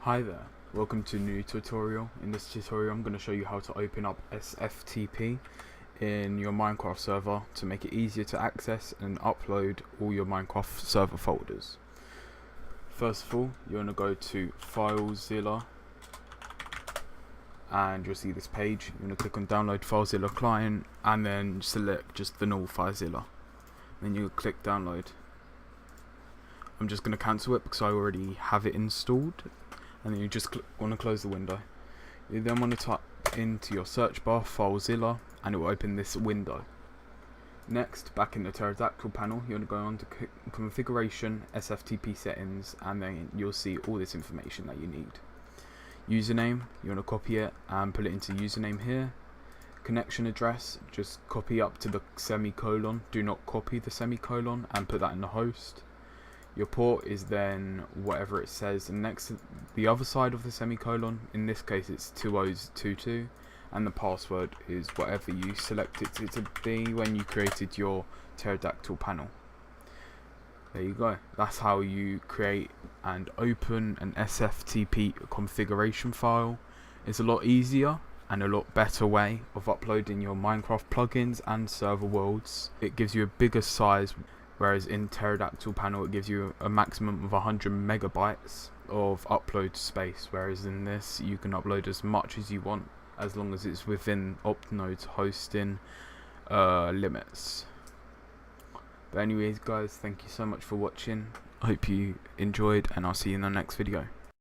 Hi there, welcome to a new tutorial. In this tutorial I'm going to show you how to open up SFTP in your Minecraft server to make it easier to access and upload all your Minecraft server folders. First of all, you're going to go to FileZilla and you'll see this page. You're going to click on download FileZilla client and then select just the normal FileZilla. Then you click download. I'm just going to cancel it because I already have it installed. And then you just want to close the window. You then want to type into your search bar FileZilla and it will open this window. Next, back in the pterodactyl panel, you're going to go on to configuration, SFTP settings, and then you'll see all this information that you need. Username, you want to copy it and put it into username here. Connection address, just copy up to the semicolon, do not copy the semicolon, and put that in the host. Your port is then whatever it says, and next to the other side of the semicolon, in this case it's 2022, and the password is whatever you selected it to be when you created your pterodactyl panel. There you go. That's how you create and open an SFTP configuration file. It's a lot easier and a lot better way of uploading your Minecraft plugins and server worlds. It gives you a bigger size, whereas in pterodactyl panel it gives you a maximum of 100 megabytes of upload space, whereas in this you can upload as much as you want as long as it's within Optnode's hosting limits. But anyways guys, thank you so much for watching. I hope you enjoyed and I'll see you in the next video.